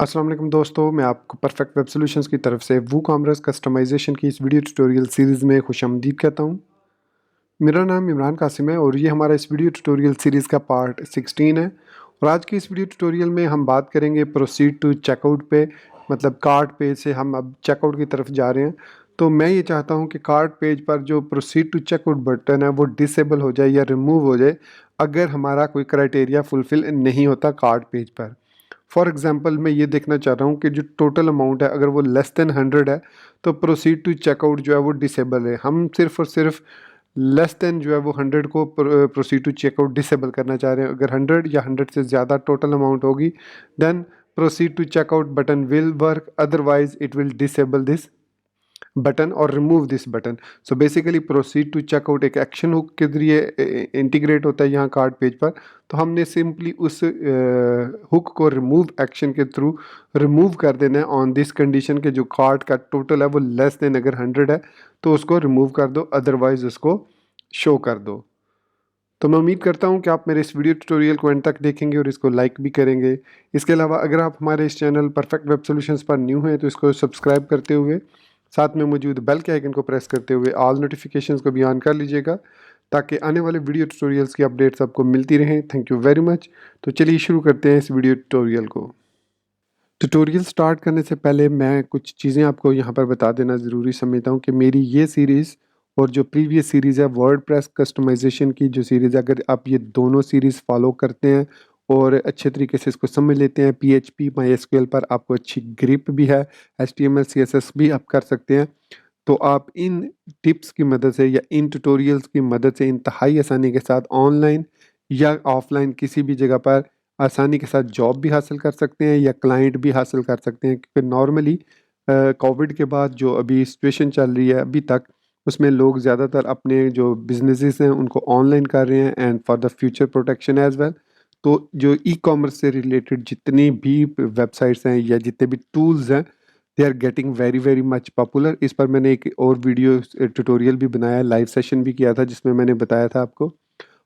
अस्सलाम वालेकुम दोस्तों, मैं आपको परफेक्ट वेब सॉल्यूशंस की तरफ से वूकॉमर्स कस्टमाइजेशन की इस वीडियो ट्यूटोरियल सीरीज़ में खुशामदीद कहता हूँ। मेरा नाम इमरान कासिम है और ये हमारा इस वीडियो ट्यूटोरियल सीरीज़ का पार्ट 16 है। और आज की इस वीडियो ट्यूटोरियल में हम बात करेंगे प्रोसीड टू चेकआउट पे, मतलब कार्ट पेज से हम अब चेकआउट की तरफ जा रहे हैं। तो मैं ये चाहता हूँ कि कार्ट पेज पर जो प्रोसीड टू चेकआउट बटन है वो डिसेबल हो जाए या रिमूव हो जाए अगर हमारा कोई क्राइटेरिया फुलफ़िल नहीं होता कार्ट पेज पर। फॉर एग्जांपल मैं ये देखना चाह रहा हूँ कि जो टोटल अमाउंट है अगर वो लेस देन 100 है तो प्रोसीड टू चेकआउट जो है वो डिसेबल है। हम सिर्फ और सिर्फ लेस देन जो है वो 100 को प्रोसीड टू चेकआउट डिसेबल करना चाह रहे हैं। अगर 100 या 100 से ज़्यादा टोटल अमाउंट होगी then proceed to checkout button will work, otherwise it will disable this button और remove this button. So basically proceed to checkout एक एक्शन हुक के जरिए इंटीग्रेट होता है यहाँ कार्ड पेज पर। तो हमने सिंपली उस हुक को रिमूव एक्शन के थ्रू रिमूव कर देना है ऑन दिस कंडीशन के जो कार्ड का टोटल है वो लेस देन अगर 100 है तो उसको रिमूव कर दो, अदरवाइज उसको शो कर दो। तो मैं उम्मीद करता हूँ कि आप मेरे इस वीडियो ट्यूटोरियल को एंड तक देखेंगे और इसको लाइक भी करेंगे। इसके अलावा अगर आप हमारे इस चैनल परफेक्ट वेब सॉल्यूशंस पर न्यू हैं तो इसको सब्सक्राइब करते हुए साथ में मौजूद बेल के आइकन को प्रेस करते हुए ऑल नोटिफिकेशंस को भी ऑन कर लीजिएगा ताकि आने वाले वीडियो ट्यूटोरियल्स की अपडेट्स आपको मिलती रहें। Thank you very much. तो चलिए शुरू करते हैं इस वीडियो ट्यूटोरियल को। ट्यूटोरियल स्टार्ट करने से पहले मैं कुछ चीज़ें आपको यहाँ पर बता देना ज़रूरी समझता हूँ कि मेरी ये सीरीज़ और जो प्रीवियस सीरीज़ है वर्डप्रेस कस्टमाइजेशन की जो सीरीज़ है, अगर आप ये दोनों सीरीज़ फॉलो करते हैं और अच्छे तरीके से इसको समझ लेते हैं, पीएचपी माईएसक्यूएल पर आपको अच्छी ग्रिप भी है, एचटीएमएल सीएसएस भी आप कर सकते हैं। तो आप इन टिप्स की मदद से या इन ट्यूटोरियल्स की मदद से इंतहाई आसानी के साथ ऑनलाइन या ऑफलाइन किसी भी जगह पर आसानी के साथ जॉब भी हासिल कर सकते हैं या क्लाइंट भी हासिल कर सकते हैं। क्योंकि नॉर्मली कोविड के बाद जो अभी सिचुएशन चल रही है अभी तक, उसमें लोग ज़्यादातर अपने जो बिजनेसेस हैं उनको ऑनलाइन कर रहे हैं and for the future protection as well. तो जो ई कॉमर्स से रिलेटेड जितनी भी वेबसाइट्स हैं या जितने भी टूल्स हैं they are getting very very much popular. इस पर मैंने एक और वीडियो ट्यूटोरियल भी बनाया, लाइव सेशन भी किया था जिसमें मैंने बताया था आपको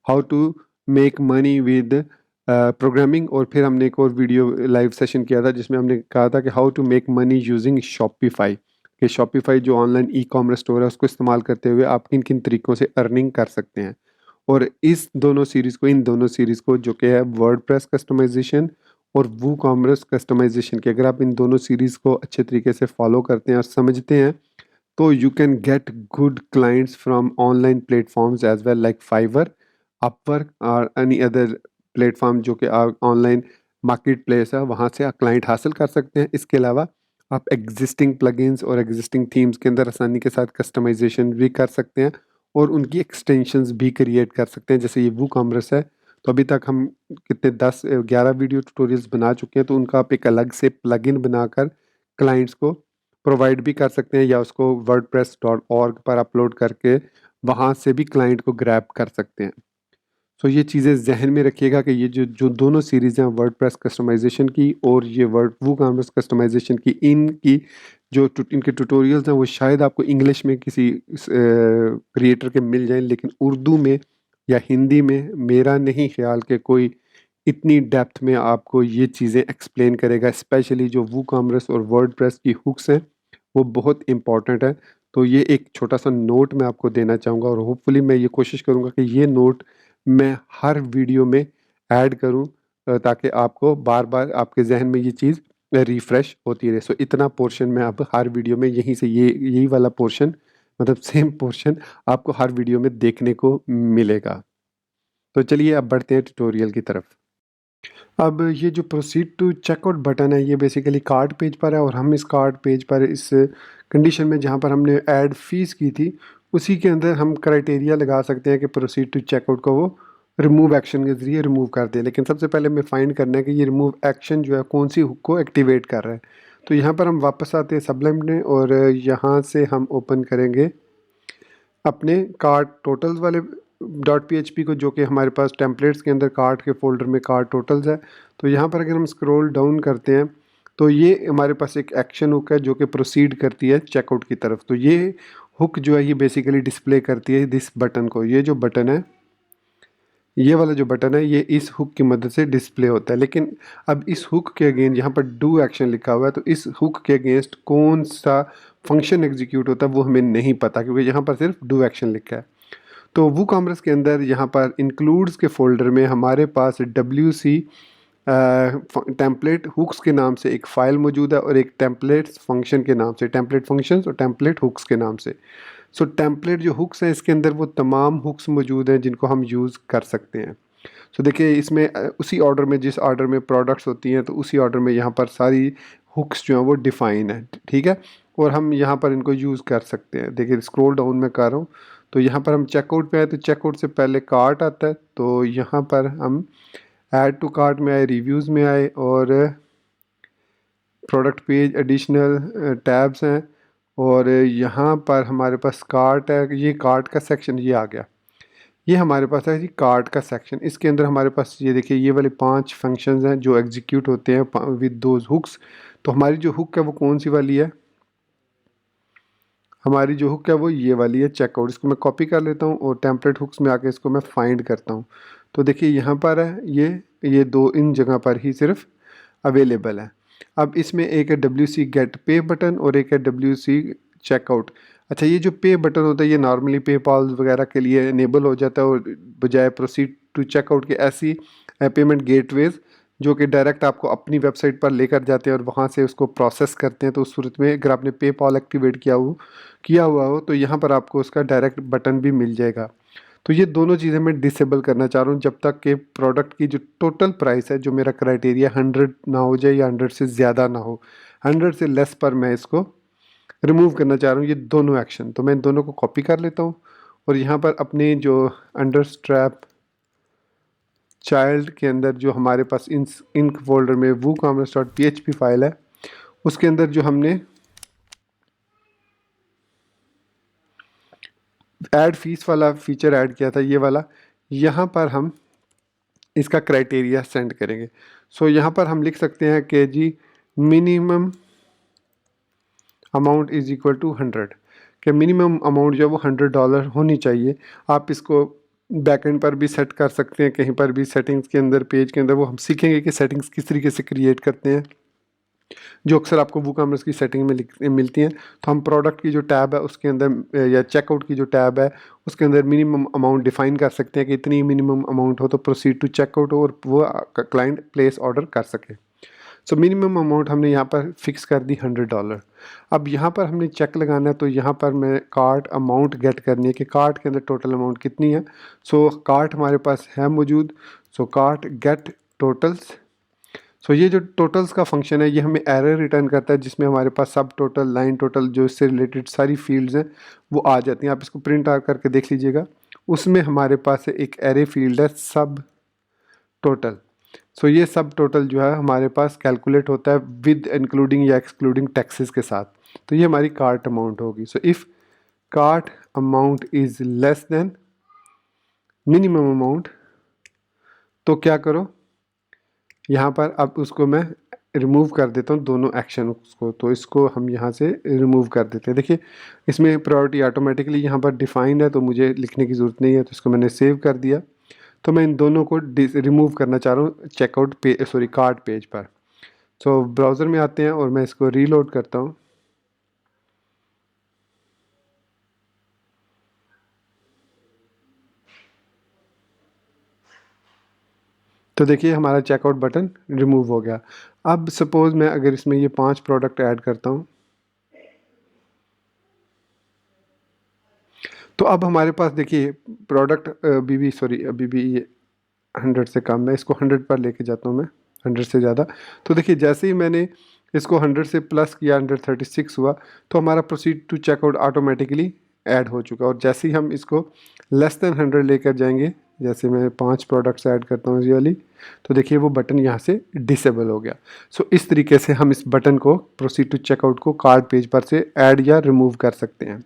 how to make money with programming. और फिर हमने एक और वीडियो लाइव सेशन किया था जिसमें हमने कहा था कि how to make money using Shopify, कि शॉपिफाई जो ऑनलाइन ई कॉमर्स स्टोर है उसको इस्तेमाल करते हुए आप किन किन तरीक़ों से अर्निंग कर सकते हैं। और इन दोनों सीरीज़ को जो कि है वर्डप्रेस कस्टमाइजेशन और वू कॉमर्स कस्टमाइजेशन की, अगर आप इन दोनों सीरीज़ को अच्छे तरीके से फॉलो करते हैं और समझते हैं तो you can get good clients from online platforms as well like Fiverr, Upwork और एनी अदर प्लेटफॉर्म जो कि ऑनलाइन मार्केट प्लेस है, वहाँ से आप क्लाइंट हासिल कर सकते हैं। इसके अलावा आप एग्जिस्टिंग प्लगइन्स और एग्जिस्टिंग थीम्स के अंदर आसानी के साथ कस्टमाइजेशन भी कर सकते हैं और उनकी एक्सटेंशंस भी क्रिएट कर सकते हैं। जैसे ये वू कॉमर्स है तो अभी तक हम कितने 10-11 वीडियो ट्यूटोरियल्स बना चुके हैं, तो उनका आप एक अलग से प्लगइन बनाकर क्लाइंट्स को प्रोवाइड भी कर सकते हैं या उसको wordpress.org पर अपलोड करके वहाँ से भी क्लाइंट को ग्रैब कर सकते हैं। सो ये चीज़ें ज़हन में रखिएगा कि ये जो जो दोनों सीरीज़ हैं वर्डप्रेस कस्टमाइजेशन की और ये वर्ड वूकॉमर्स कस्टमाइजेशन की, इनकी जो इनके ट्यूटोरियल्स हैं वो शायद आपको इंग्लिश में किसी क्रिएटर के मिल जाएं, लेकिन उर्दू में या हिंदी में मेरा नहीं ख्याल कि कोई इतनी डेप्थ में आपको ये चीज़ें एक्सप्लेन करेगा। स्पेशली जो वूकॉमर्स और वर्डप्रेस की हुक्स हैं वो बहुत इंपॉर्टेंट है। तो ये एक छोटा सा नोट मैं आपको देना चाहूँगा और होपफुली मैं ये कोशिश करूँगा कि ये नोट मैं हर वीडियो में ऐड करूँ ताकि आपको बार बार आपके जहन में ये चीज़ रिफ़्रेश होती रहे। सो इतना पोर्शन मैं अब हर वीडियो में यहीं से ये यही वाला पोर्शन, मतलब सेम पोर्शन आपको हर वीडियो में देखने को मिलेगा। तो चलिए अब बढ़ते हैं ट्यूटोरियल की तरफ। अब ये जो प्रोसीड टू चेकआउट बटन है ये बेसिकली कार्ड पेज पर है और हम इस कार्ड पेज पर इस कंडीशन में जहाँ पर हमने ऐड फीस की थी उसी के अंदर हम क्राइटेरिया लगा सकते हैं कि प्रोसीड टू चेकआउट को वो रिमूव एक्शन के ज़रिए रिमूव कर दे। लेकिन सबसे पहले हमें फाइंड करना है कि ये रिमूव एक्शन जो है कौन सी हुक को एक्टिवेट कर रहा है। तो यहाँ पर हम वापस आते हैं सबलाइम में और यहाँ से हम ओपन करेंगे अपने कार्ड टोटल्स वाले .php को, जो कि हमारे पास टेम्पलेट्स के अंदर कार्ड के फोल्डर में कार्ड टोटल्स है। तो यहाँ पर अगर हम स्क्रॉल डाउन करते हैं तो ये हमारे पास एक एक्शन हुक है जो कि प्रोसीड करती है चेकआउट की तरफ। तो ये हुक जो है ये बेसिकली डिस्प्ले करती है दिस बटन को, ये जो बटन है ये वाला जो बटन है ये इस हुक की मदद से डिस्प्ले होता है। लेकिन अब इस हुक के अगेंस्ट यहाँ पर डू एक्शन लिखा हुआ है, तो इस हुक के अगेंस्ट कौन सा फंक्शन एग्जीक्यूट होता है वो हमें नहीं पता, क्योंकि यहाँ पर सिर्फ डू एक्शन लिखा है। तो वूकॉमर्स के अंदर यहाँ पर इंक्लूड्स के फोल्डर में हमारे पास WC टेम्पलेट हुक्स के नाम से एक फ़ाइल मौजूद है, और एक टेम्पलेट्स फंक्शन के नाम से, टेम्पलेट फंक्शंस और टेम्पलेट हुक्स के नाम से। सो टेम्पलेट जो हुक्स हैं इसके अंदर वो तमाम हुक्स मौजूद हैं जिनको हम यूज़ कर सकते हैं। सो देखिए इसमें उसी ऑर्डर में, जिस ऑर्डर में प्रोडक्ट्स होती हैं, तो उसी ऑर्डर में यहाँ पर सारी हुक्स जो हैं वो डिफ़ाइन है, ठीक है। और हम यहाँ पर इनको यूज़ कर सकते हैं। देखिए स्क्रॉल डाउन में कर रहा हूँ, तो यहाँ पर हम चेकआउट पे आए, तो चेकआउट से पहले कार्ट आता है, तो यहाँ पर हम ऐड टू कार्ट में आए, रिव्यूज़ में आए, और प्रोडक्ट पेज एडिशनल टैब्स हैं, और यहाँ पर हमारे पास कार्ट है। ये कार्ट का सेक्शन ये आ गया, ये हमारे पास है जी कार्ट का सेक्शन। इसके अंदर हमारे पास ये देखिए ये वाले 5 फंक्शंस हैं जो एग्जीक्यूट होते हैं विद दोज हुक्स। तो हमारी जो हुक है वो कौन सी वाली है, हमारी जो हुक है वो ये वाली है चेकआउट। इसको मैं कॉपी कर लेता हूँ और टेम्पलेट हुक्स में आके इसको मैं फाइंड करता हूँ। तो देखिए यहाँ पर है ये दो इन जगह पर ही सिर्फ अवेलेबल है। अब इसमें एक है WC गेट पे बटन और एक है WC चेकआउट। अच्छा, ये जो पे बटन होता है ये नॉर्मली पेपाल वगैरह के लिए इनेबल हो जाता है, और बजाय प्रोसीड टू चेकआउट के ऐसी पेमेंट गेटवेज जो कि डायरेक्ट आपको अपनी वेबसाइट पर लेकर जाते हैं और वहाँ से उसको प्रोसेस करते हैं। तो उस सूरत में अगर आपने पेपाल एक्टिवेट किया हुआ हो तो यहाँ पर आपको उसका डायरेक्ट बटन भी मिल जाएगा। तो ये दोनों चीज़ें मैं डिसेबल करना चाह रहा हूँ जब तक कि प्रोडक्ट की जो टोटल प्राइस है, जो मेरा क्राइटेरिया 100 ना हो जाए या 100 से ज़्यादा ना हो, 100 से लेस पर मैं इसको रिमूव करना चाह रहा हूँ, ये दोनों एक्शन। तो मैं इन दोनों को कॉपी कर लेता हूँ और यहाँ पर अपने जो अंडर स्ट्रैप चाइल्ड के अंदर जो हमारे पास इन फोल्डर में WooCommerce.php फाइल है, उसके अंदर जो हमने ऐड फीस वाला फीचर ऐड किया था, ये वाला, यहाँ पर हम इसका क्राइटेरिया सेंड करेंगे। सो यहाँ पर हम लिख सकते हैं कि जी minimum amount is equal to 100, कि मिनिमम अमाउंट जो है वो $100 होनी चाहिए। आप इसको बैकएंड पर भी सेट कर सकते हैं, कहीं पर भी सेटिंग्स के अंदर, पेज के अंदर, वो हम सीखेंगे कि सेटिंग्स किस तरीके से क्रिएट करते हैं, जो अक्सर आपको वूकॉमर्स की सेटिंग में मिलती हैं। तो हम प्रोडक्ट की जो टैब है उसके अंदर, या चेकआउट की जो टैब है उसके अंदर मिनिमम अमाउंट डिफाइन कर सकते हैं कि इतनी मिनिमम अमाउंट हो तो प्रोसीड टू चेकआउट हो और वो क्लाइंट प्लेस ऑर्डर कर सके। सो मिनिमम अमाउंट हमने यहाँ पर फिक्स कर दी $100। अब यहाँ पर हमने चेक लगाना है, तो यहाँ पर मैं कार्ट अमाउंट गेट करनी है कि कार्ट के अंदर टोटल अमाउंट कितनी है। सो कार्ट हमारे पास है मौजूद, सो कार्ट गेट टोटल्स। सो ये जो टोटल्स का फंक्शन है ये हमें एरर रिटर्न करता है, जिसमें हमारे पास सब टोटल, लाइन टोटल, जो इससे रिलेटेड सारी फील्ड्स हैं वो आ जाती हैं। आप इसको प्रिंट आउट करके देख लीजिएगा, उसमें हमारे पास एक एरे फील्ड है सब टोटल। सो ये सब टोटल जो है हमारे पास कैलकुलेट होता है विद इंक्लूडिंग या एक्सक्लूडिंग टैक्सेस के साथ। तो ये हमारी कार्ट अमाउंट होगी। So if cart amount is less than minimum amount, तो क्या करो, यहाँ पर अब उसको मैं रिमूव कर देता हूँ दोनों एक्शन को। तो इसको हम यहाँ से रिमूव कर देते हैं। देखिए इसमें प्रायोरिटी ऑटोमेटिकली यहाँ पर डिफाइंड है, तो मुझे लिखने की ज़रूरत नहीं है, तो इसको मैंने सेव कर दिया। तो मैं इन दोनों को रिमूव करना चाह रहा हूँ चेकआउट पे, सॉरी कार्ट पेज पर। सो ब्राउज़र में आते हैं और मैं इसको रीलोड करता हूँ। तो देखिए हमारा चेकआउट बटन रिमूव हो गया। अब सपोज़ मैं अगर इसमें ये 5 प्रोडक्ट ऐड करता हूँ, तो अब हमारे पास देखिए प्रोडक्ट अभी भी ये 100 से कम है, इसको 100 पर लेके जाता हूँ मैं, 100 से ज़्यादा। तो देखिए जैसे ही मैंने इसको 100 से प्लस किया, 136 हुआ, तो हमारा proceed to checkout automatically add हो चुका। और जैसे ही हम इसको लेस देन 100 लेकर जाएंगे, जैसे मैं 5 प्रोडक्ट्स ऐड करता हूँ इसी वाली, तो देखिए वो बटन यहाँ से डिसेबल हो गया। सो इस तरीके से हम इस बटन को, प्रोसीड टू चेकआउट को, कार्ड पेज पर से ऐड या रिमूव कर सकते हैं।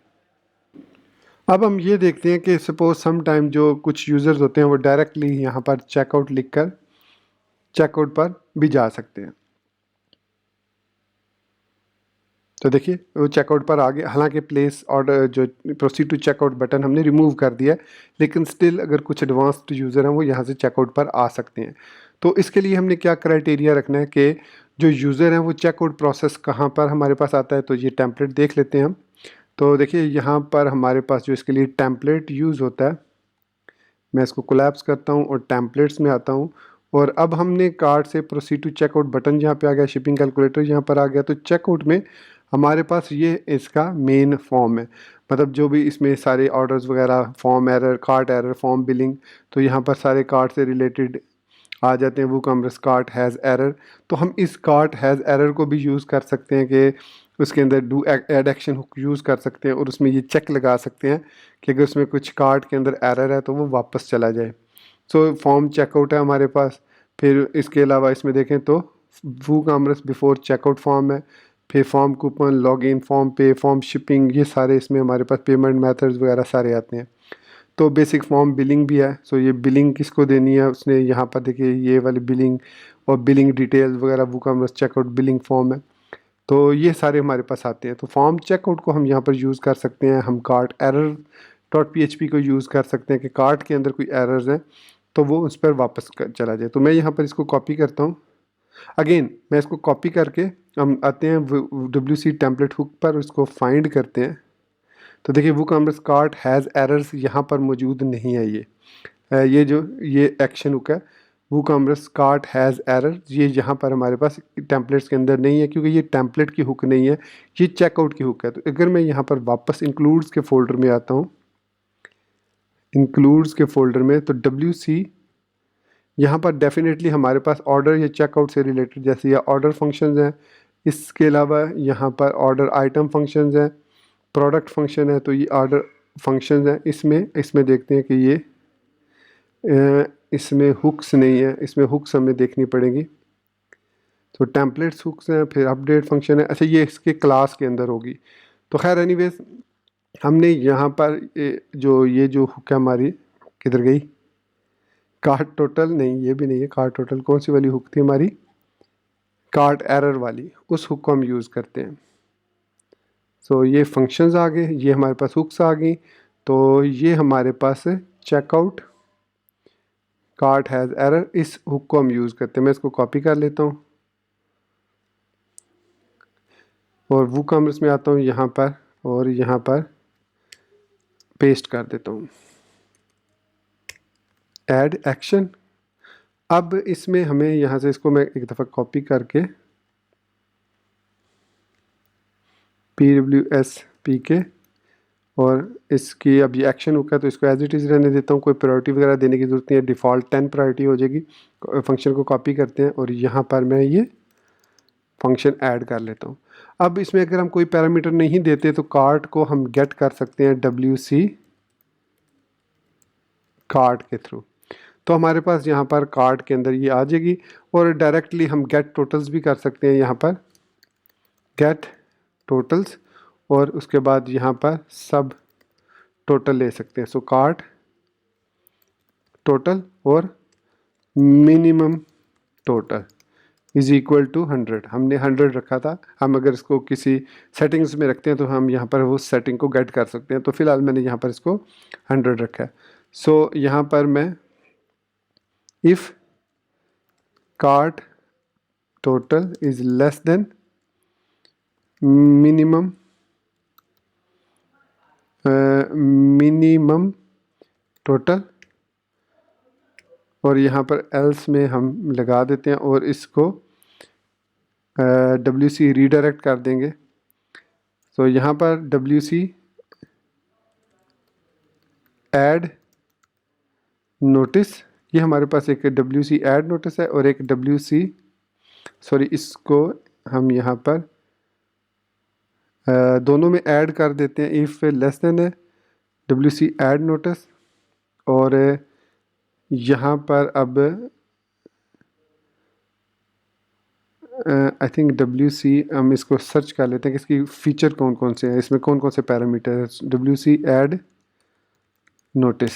अब हम ये देखते हैं कि सपोज सम टाइम जो कुछ यूज़र्स होते हैं वो डायरेक्टली यहाँ पर चेकआउट लिखकर चेकआउट पर भी जा सकते हैं। तो देखिए वो चेकआउट पर आ गया, हालांकि प्लेस ऑर्डर जो प्रोसीड टू चेकआउट बटन हमने रिमूव कर दिया है, लेकिन स्टिल अगर कुछ एडवांस्ड यूज़र हैं वो यहाँ से चेकआउट पर आ सकते हैं। तो इसके लिए हमने क्या क्राइटेरिया रखना है कि जो यूज़र हैं वो चेकआउट प्रोसेस कहाँ पर हमारे पास आता है। तो ये टेम्पलेट देख लेते हैं हम। तो देखिए यहाँ पर हमारे पास जो इसके लिए टेम्पलेट यूज़ होता है, मैं इसको कोलैप्स करता हूँ और टेम्पलेट्स में आता हूँ। और अब हमने कार्ट से प्रोसीड टू चेकआउट बटन यहाँ पे आ गया, शिपिंग कैलकुलेटर यहाँ पर आ गया। तो चेकआउट में हमारे पास ये इसका मेन फॉर्म है, मतलब जो भी इसमें सारे ऑर्डर्स वगैरह, form error, cart error, form billing, तो यहाँ पर सारे कार्ट से रिलेटेड आ जाते हैं। वूकॉमर्स कार्ट हैज़ एरर, तो हम इस कार्ट हैज़ एरर को भी यूज़ कर सकते हैं कि उसके अंदर do add action hook use कर सकते हैं और उसमें ये चेक लगा सकते हैं कि अगर उसमें कुछ कार्ट के अंदर एरर है तो वो वापस चला जाए। सो फॉर्म चेकआउट है हमारे पास। फिर इसके अलावा इसमें देखें तो वूकॉमर्स बिफोर चेकआउट फॉर्म है, फिर form coupon, log in, form पे, फॉर्म शिपिंग, ये सारे इसमें हमारे पास पेमेंट मेथड्स वगैरह सारे आते हैं। तो बेसिक फॉर्म बिलिंग भी है। सो ये बिलिंग किसको देनी है उसने यहाँ पर देखिए ये वाली बिलिंग और बिलिंग डिटेल्स वगैरह वूकॉमर्स चेकआउट बिलिंग फॉर्म है। तो ये सारे हमारे पास आते हैं। तो फॉर्म चेकआउट को हम यहाँ पर यूज़ कर सकते हैं। हम कार्ट एरर डॉट PHP को यूज़ कर सकते हैं कि कार्ट के अंदर कोई एरर्स हैं तो वो उस पर वापस चला जाए। तो मैं यहाँ पर इसको कॉपी करता हूँ। अगेन मैं इसको कॉपी करके हम आते हैं WC टेम्पलेट हुक पर, उसको फाइंड करते हैं। तो देखिए वूकॉमर्स कार्ट हैज़ एरर्स यहाँ पर मौजूद नहीं है। ये जो ये एक्शन हुक है वूकॉमर्स कार्ट हैज़ एरर, ये यहाँ पर हमारे पास टेम्पलेट्स के अंदर नहीं है क्योंकि ये टेम्पलेट की हुक नहीं है, ये चेकआउट की हुक है। तो अगर मैं यहाँ पर वापस इंक्लूड्स के फोल्डर में आता हूँ, इंक्लूड्स के फोल्डर में, तो WC यहाँ पर डेफिनेटली हमारे पास ऑर्डर या चेकआउट से रिलेटेड जैसे ये ऑर्डर फंक्शंस हैं। इसके अलावा यहाँ पर ऑर्डर आइटम फंक्शंस हैं, प्रोडक्ट फंक्शन है, तो ये ऑर्डर फंक्शंस हैं। इसमें देखते हैं कि ये इसमें हुक्स नहीं है, इसमें हुक्स हमें देखनी पड़ेगी। तो टेम्पलेट्स हुक्स हैं, फिर अपडेट फंक्शन है। अच्छा ये इसके क्लास के अंदर होगी। तो खैर एनीवेज हमने यहाँ पर ये जो हुक है हमारी किधर गई, कार्ट टोटल नहीं, ये भी नहीं है कार्ट टोटल, कौन सी वाली हुक थी हमारी, कार्ट एरर वाली, उस हुक को हम यूज़ करते हैं। सो ये फंक्शंस आ गए, ये हमारे पास हुक्स आ गई। तो ये हमारे पास चेकआउट कार्ट हैज़ एरर, इस हुक को हम यूज़ करते हैं। मैं इसको कॉपी कर लेता हूँ और वूकॉमर्स में आता हूँ यहाँ पर और यहाँ पर पेस्ट कर देता हूँ ऐड एक्शन। अब इसमें हमें यहाँ से इसको मैं एक दफ़ा कॉपी करके PWSPK और इसकी अब ये एक्शन हुक है तो इसको एज इट इज़ रहने देता हूँ, कोई प्रायोरिटी वगैरह देने की ज़रूरत नहीं है, डिफ़ॉल्ट 10 प्रायोरिटी हो जाएगी। फंक्शन को कॉपी करते हैं और यहाँ पर मैं ये फंक्शन ऐड कर लेता हूँ। अब इसमें अगर हम कोई पैरामीटर नहीं देते तो कार्ट को हम गेट कर सकते हैं WC कार्ट के थ्रू। तो हमारे पास यहाँ पर कार्ट के अंदर ये आ जाएगी और डायरेक्टली हम गेट टोटल्स भी कर सकते हैं, यहाँ पर गेट टोटल्स, और उसके बाद यहाँ पर सब टोटल ले सकते हैं। सो कार्ट टोटल और minimum total is equal to 100। हमने 100 रखा था, हम अगर इसको किसी सेटिंग्स में रखते हैं तो हम यहाँ पर वो सेटिंग को गेट कर सकते हैं। तो फिलहाल मैंने यहाँ पर इसको 100 रखा है। सो यहाँ पर मैं if cart total is less than minimum total, और यहाँ पर एल्स में हम लगा देते हैं और इसको WC रीडायरेक्ट कर देंगे। तो यहाँ पर WC ऐड नोटिस, ये हमारे पास एक WC ऐड नोटिस है और एक WC इसको हम यहाँ पर दोनों में ऐड कर देते हैं। इफ़ लेस देन है WC ऐड नोटिस, और यहाँ पर अब आई थिंक WC हम इसको सर्च कर लेते हैं कि इसकी फ़ीचर कौन कौन से हैं, इसमें कौन कौन से पैरामीटर है। WC ऐड नोटिस,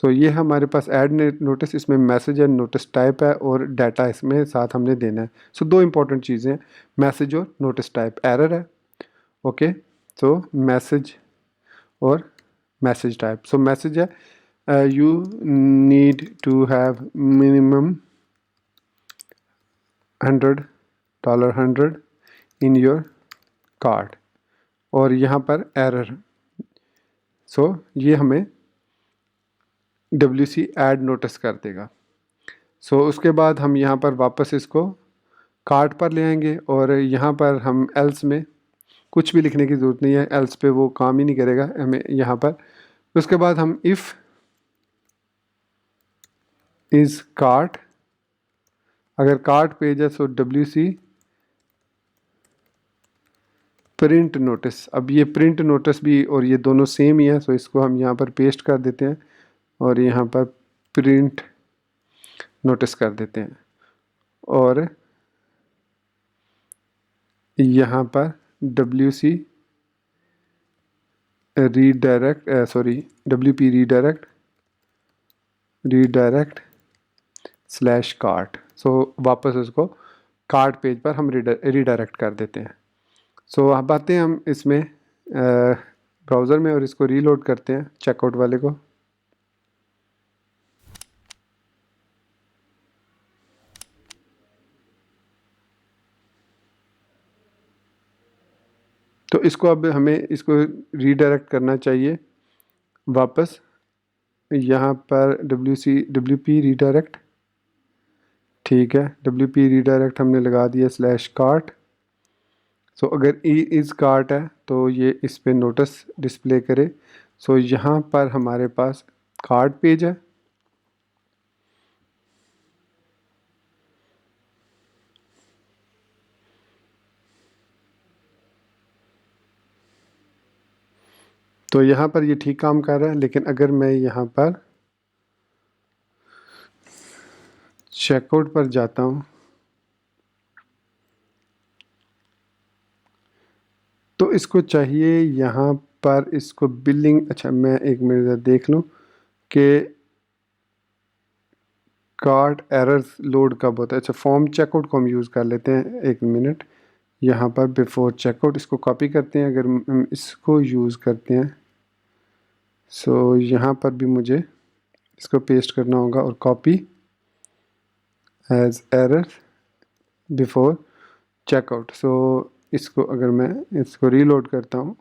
सो ये हमारे पास ऐड नोटिस, इसमें मैसेज है, नोटिस टाइप है और डाटा इसमें साथ हमने देना है। सो दो इंपॉर्टेंट चीज़ें हैं, मैसेज और नोटिस टाइप। एरर है, ओके, सो मैसेज और मैसेज टाइप। सो मैसेज है you need to have minimum $100 in your card, और यहाँ पर एरर। सो ये हमें WC ऐड नोटिस कर देगा। सो उसके बाद हम यहाँ पर वापस इसको कार्ड पर ले आएंगे और यहाँ पर हम एल्स में कुछ भी लिखने की ज़रूरत नहीं है, एल्स पे वो काम ही नहीं करेगा हमें यहाँ पर। उसके बाद हम इफ़ इज़ कार्ट, अगर कार्ट पेज है सो WC प्रिंट नोटिस। अब ये प्रिंट नोटिस भी और ये दोनों सेम ही है, सो इसको हम यहाँ पर पेस्ट कर देते हैं और यहाँ पर प्रिंट नोटिस कर देते हैं और यहाँ पर WC redirect WP redirect slash cart. So वापस उसको कार्ट पेज पर हम रीडायरेक्ट कर देते हैं। सो अब आते हैं हम इसमें ब्राउज़र में और इसको रीलोड करते हैं चेकआउट वाले को। तो इसको अब हमें इसको रीडायरेक्ट करना चाहिए वापस यहाँ पर WP रीडायरेक्ट, ठीक है, WP रीडायरेक्ट हमने लगा दिया स्लैश कार्ट। सो अगर ई इज़ कार्ट है तो ये इस पे नोटिस डिस्प्ले करे। सो यहाँ पर हमारे पास कार्ट पेज है, तो यहाँ पर ये ठीक काम कर रहा है। लेकिन अगर मैं यहाँ पर चेकआउट पर जाता हूँ तो इसको चाहिए यहाँ पर इसको बिलिंग, अच्छा मैं एक मिनट देख लूँ कि कार्ट एरर्स लोड कब होता है। अच्छा फॉर्म चेकआउट को हम यूज़ कर लेते हैं, एक मिनट। यहाँ पर बिफोर चेकआउट इसको कॉपी करते हैं, अगर हम इसको यूज़ करते हैं सो यहाँ पर भी मुझे इसको पेस्ट करना होगा और copy as error before checkout. So इसको अगर मैं इसको रीलोड करता हूँ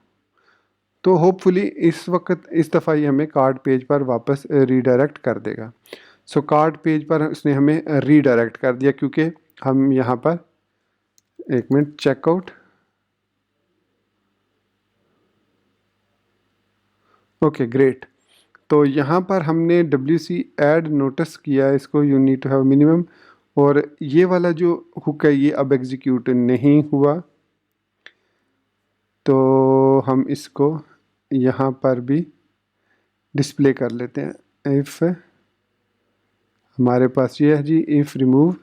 तो होपफुली इस वक्त इस दफ़ा ही हमें कार्ड पेज पर वापस रीडायरेक्ट कर देगा। सो कार्ड पेज पर उसने हमें रीडायरेक्ट कर दिया क्योंकि हम यहाँ पर, एक मिनट, चेकआउट, ओके ग्रेट। तो यहाँ पर हमने WC ऐड नोटिस किया, इसको you need to have minimum, और ये वाला जो हुक है ये अब एग्जीक्यूट नहीं हुआ। तो हम इसको यहाँ पर भी डिस्प्ले कर लेते हैं। इफ़ हमारे पास ये है जी, इफ़ रिमूव,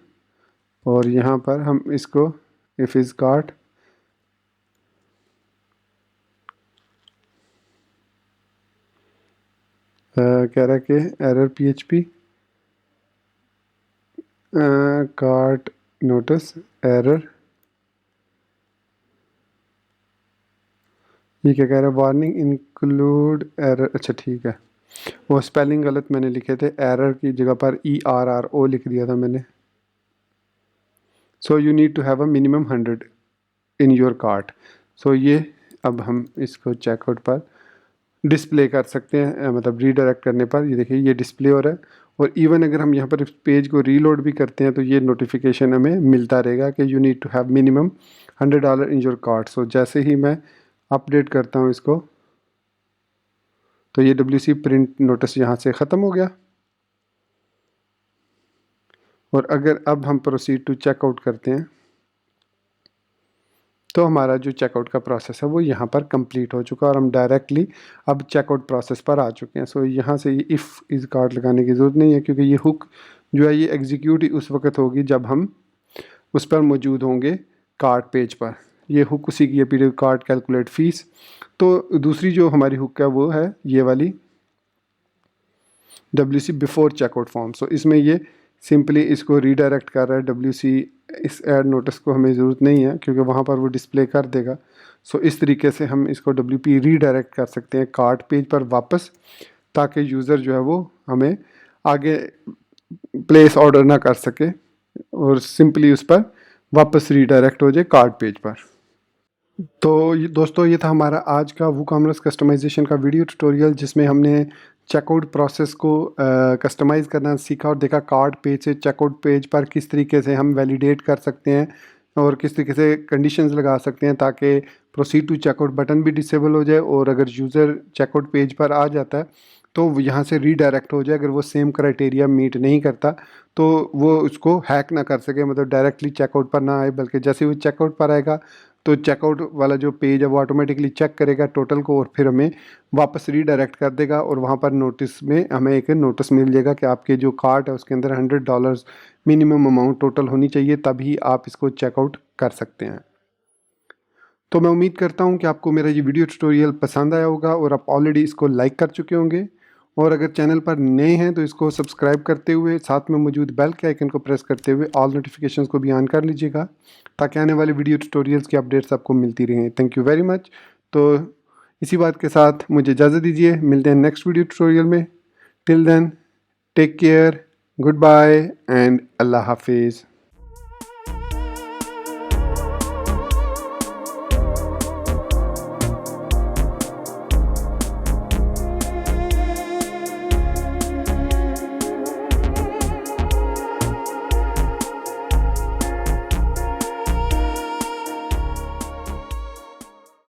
और यहाँ पर हम इसको इफ़ इज़ कार्ट कह रहा है कि error PHP cart notice error, ये क्या कह रहा है, वार्निंग इंक्लूड एरर। अच्छा ठीक है, वो स्पेलिंग गलत मैंने लिखे थे, एरर की जगह पर ERRO लिख दिया था मैंने। So you need to have a minimum 100 in your cart. So ये अब हम इसको चेकआउट पर डिस्प्ले कर सकते हैं, मतलब रीडायरेक्ट करने पर ये देखिए ये डिस्प्ले हो रहा है। और इवन अगर हम यहाँ पर इस पेज को रीलोड भी करते हैं तो ये नोटिफिकेशन हमें मिलता रहेगा कि you need to have minimum $100 in your cart. So जैसे ही मैं अपडेट करता हूँ इसको तो ये WC प्रिंट नोटिस यहाँ से ख़त्म हो गया। और अगर अब हम प्रोसीड टू चेकआउट करते हैं तो हमारा जो चेकआउट का प्रोसेस है वो यहाँ पर कंप्लीट हो चुका और हम डायरेक्टली अब चेकआउट प्रोसेस पर आ चुके हैं। सो यहाँ से ये इफ़ इज़ कार्ड लगाने की ज़रूरत नहीं है क्योंकि ये हुक जो है ये एग्जीक्यूट ही उस वक्त होगी जब हम उस पर मौजूद होंगे कार्ड पेज पर। ये हुक उसी की है, कार्ड कैलकुलेट फ़ीस। तो दूसरी जो हमारी हुक है वो है ये वाली, WC बिफोर चेकआउट फॉर्म। सो इसमें ये सिंपली इसको रीडायरेक्ट कर रहा है WC। इस ऐड नोटिस को हमें ज़रूरत नहीं है क्योंकि वहाँ पर वो डिस्प्ले कर देगा। सो इस तरीके से हम इसको WP रीडायरेक्ट कर सकते हैं कार्ट पेज पर वापस, ताकि यूज़र जो है वो हमें आगे प्लेस ऑर्डर ना कर सके और सिंपली उस पर वापस रीडायरेक्ट हो जाए कार्ट पेज पर। तो दोस्तों ये था हमारा आज का वूकॉमर्स कस्टमाइजेशन का वीडियो ट्यूटोरियल, जिसमें हमने चेकआउट प्रोसेस को कस्टमाइज़ करना सीखा और देखा कार्ट पेज से चेकआउट पेज पर किस तरीके से हम वैलिडेट कर सकते हैं और किस तरीके से कंडीशंस लगा सकते हैं ताकि प्रोसीड टू चेकआउट बटन भी डिसेबल हो जाए, और अगर यूज़र चेकआउट पेज पर आ जाता है तो यहाँ से रीडायरेक्ट हो जाए। अगर वो सेम क्राइटेरिया मीट नहीं करता तो वो उसको हैक ना कर सके, मतलब डायरेक्टली चेकआउट पर ना आए, बल्कि जैसे वो चेकआउट पर आएगा तो चेकआउट वाला जो पेज है वो ऑटोमेटिकली चेक करेगा टोटल को और फिर हमें वापस रीडायरेक्ट कर देगा, और वहाँ पर नोटिस में हमें एक नोटिस मिल जाएगा कि आपके जो कार्ट है उसके अंदर $100 मिनिमम अमाउंट टोटल होनी चाहिए, तभी आप इसको चेकआउट कर सकते हैं। तो मैं उम्मीद करता हूँ कि आपको मेरा ये वीडियो ट्यूटोरियल पसंद आया होगा और आप ऑलरेडी इसको लाइक कर चुके होंगे, और अगर चैनल पर नए हैं तो इसको सब्सक्राइब करते हुए साथ में मौजूद बेल के आइकन को प्रेस करते हुए ऑल नोटिफिकेशंस को भी ऑन कर लीजिएगा, ताकि आने वाले वीडियो ट्यूटोरियल्स की अपडेट्स आपको मिलती रहें। Thank you very much. तो इसी बात के साथ मुझे इजाज़त दीजिए, मिलते हैं नेक्स्ट वीडियो ट्यूटोरियल में। Till then take care, goodbye and अल्लाह हाफिज़।